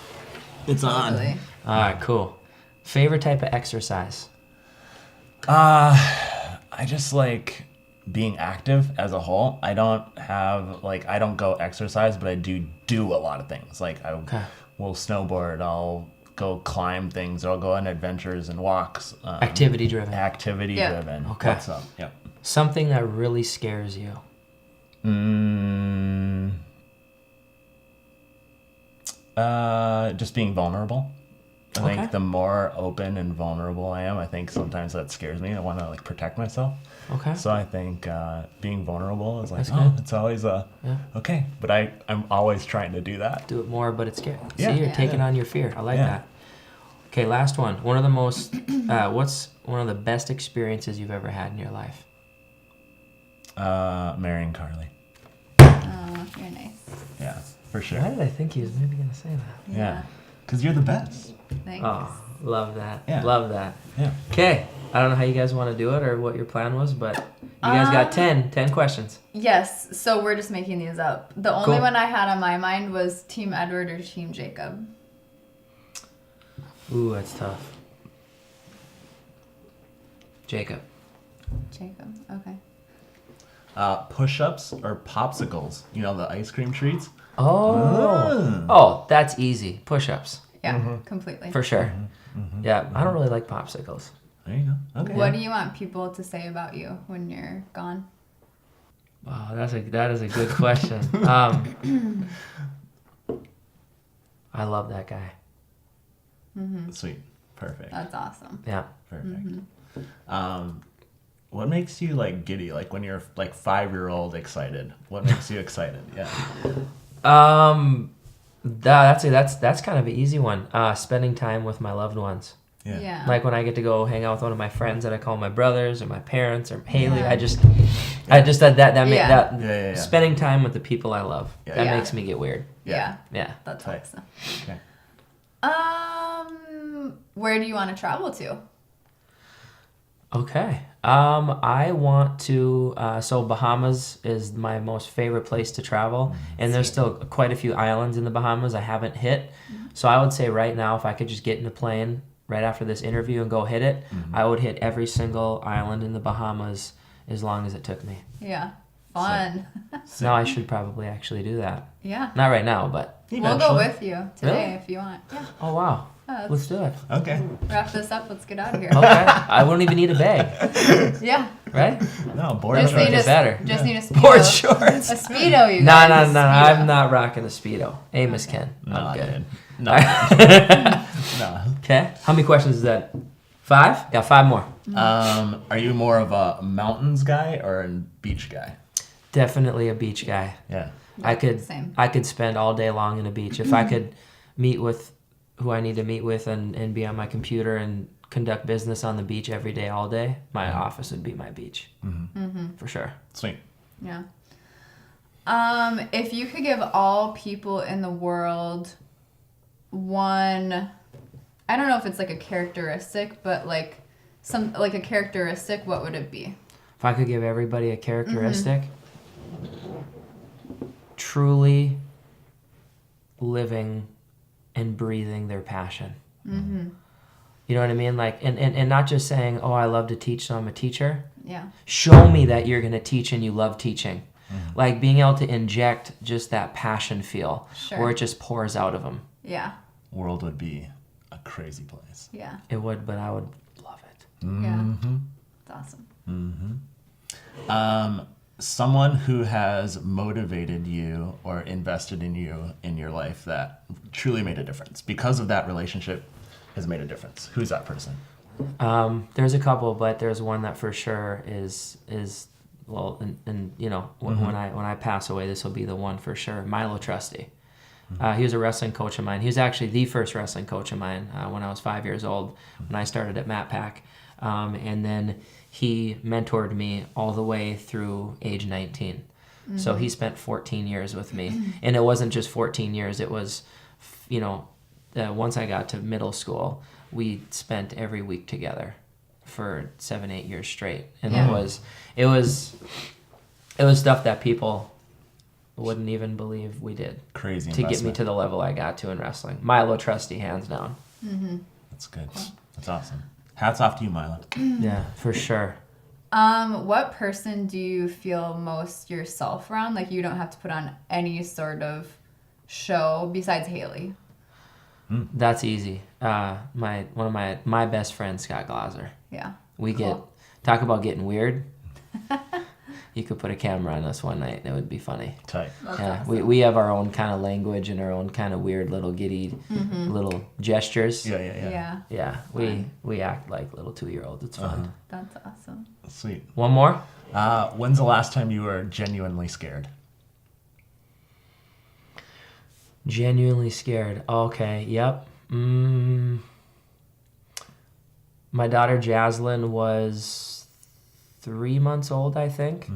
on. Totally. All right, cool. Favorite type of exercise? I just like being active as a whole. I don't go exercise, but I do a lot of things. Like I will snowboard, I'll go climb things, I'll go on adventures and walks. Activity driven. Driven. Okay. What's up? Yep. Something that really scares you? Just being vulnerable. I think Okay. the more open and vulnerable I am, I think sometimes that scares me. I want to like protect myself. Okay. So I think being vulnerable is like, That's good. it's always okay. But I'm always trying to do that. Do it more, but it's scary. Yeah. See, you're Yeah. taking on your fear. I like Yeah. that. Okay, last one. One of the most, what's one of the best experiences you've ever had in your life? Marrying Carly. Oh, you're nice. Yeah, for sure. Why did I think he was maybe going to say that? Yeah. Because you're the best. Thanks. Oh, love that. Yeah. Love that. Yeah. Okay. I don't know how you guys want to do it or what your plan was, but you guys got 10 questions. Yes, so we're just making these up. The only Cool. one I had on my mind was Team Edward or Team Jacob. Ooh, that's tough. Jacob. Jacob, okay. Push-ups or popsicles. You know, the ice cream treats? Oh, that's easy. Push-ups. Yeah, completely. For sure. Yeah, I don't really like popsicles. There you go. Okay. What do you want people to say about you when you're gone? Wow, that is a good question. I love that guy. Sweet. Perfect. That's awesome. Yeah. Perfect. What makes you like giddy? Like when you're like 5-year-old excited. What makes you excited? Yeah. That's kind of an easy one. Spending time with my loved ones. Yeah. Like when I get to go hang out with one of my friends that I call my brothers or my parents or Haley. Yeah. I just Yeah. spending time with the people I love. Yeah. That Yeah. makes me get weird. Yeah. Yeah. That's Tight. awesome. Okay. Where do you want to travel to? Okay. I want to. So Bahamas is my most favorite place to travel, and there's still quite a few islands in the Bahamas I haven't hit. So I would say right now, if I could just get in a plane right after this interview and go hit it, I would hit every single island in the Bahamas as long as it took me. Yeah. Fun. Now I should probably actually do that. Yeah. Not right now, but We'll go Eventually. with you today Really? if you want. Yeah. oh wow, Let's let's do it. Okay. wrap this up. Let's get out of here. Okay, I wouldn't even need a bag, Yeah. right? No, board Just shorts. need a, better. just need a Speedo. Board shorts. A Speedo, you No, guys. no, A Speedo. I'm not rocking a Speedo. Amos can. No, I'm I good. did. No. No. Okay. How many questions is that? 5? Got 5 more. Are you more of a mountains guy or a beach guy? Definitely a beach guy. Yeah. I could same. I could spend all day long in a beach. If I could meet with who I need to meet with and be on my computer and conduct business on the beach every day, all day, my office would be my beach. For sure. Sweet. Yeah. If you could give all people in the world one, I don't know if it's like a characteristic, but like a characteristic, what would it be? If I could give everybody a characteristic, truly living and breathing their passion. You know what I mean? Like, and not just saying, oh, I love to teach, so I'm a teacher. Yeah. Show me that you're going to teach and you love teaching. Like being able to inject just that passion feel Sure. where it just pours out of them. Yeah. World would be a crazy place. Yeah. It would, but I would love it. Yeah. That's awesome. Someone who has motivated you or invested in you in your life that truly made a difference because of that relationship has made a difference. Who's that person? There's a couple, but there's one that for sure is well, and you know, when I pass away, this will be the one for sure. Milo Trusty. He was a wrestling coach of mine. He was actually the first wrestling coach of mine when I was 5 years old, when I started at MatPack. And then he mentored me all the way through age 19. So he spent 14 years with me. And it wasn't just 14 years. It was, once I got to middle school, we spent every week together for 7-8 years straight. And it was stuff that people wouldn't even believe we did. Crazy to get me to the level I got to in wrestling. Milo Trusty, hands down. That's good. That's awesome. Hats off to you, Milo. Yeah, for sure. What person do you feel most yourself around? Like you don't have to put on any sort of show besides Haley. That's easy. One of my best friends, Scott Glaser. Yeah. We talk about getting weird. You could put a camera on us one night and it would be funny. Tight. Yeah, awesome. we have our own kind of language and our own kind of weird little giddy little gestures. Yeah. We act like little 2-year-olds. It's fun. That's awesome. Sweet. One more? When's the last time you were genuinely scared? Genuinely scared. Okay, yep. My daughter Jaslyn was 3 months old, I think,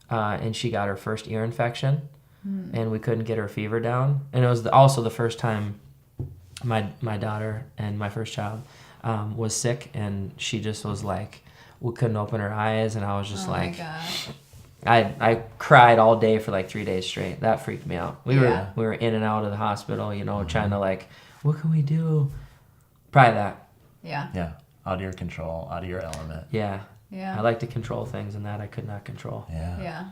and she got her first ear infection, and we couldn't get her fever down. And it was also the first time my daughter and my first child was sick, and she just was like, we couldn't open her eyes, and I was just like, my gosh. I cried all day for like 3 days straight. That freaked me out. We were in and out of the hospital, trying to like, what can we do? Probably that. Yeah. Yeah. Out of your control, out of your element. Yeah. Yeah. I like to control things, and that I could not control. Yeah.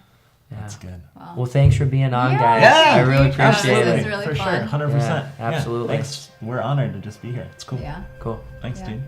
That's good. Wow. Well, thanks for being on, guys. Yeah, I really appreciate This it. is really for fun. sure, 100%. Yeah, absolutely. Thanks. We're honored to just be here. It's cool. Yeah. Cool. Thanks, Yeah. dude.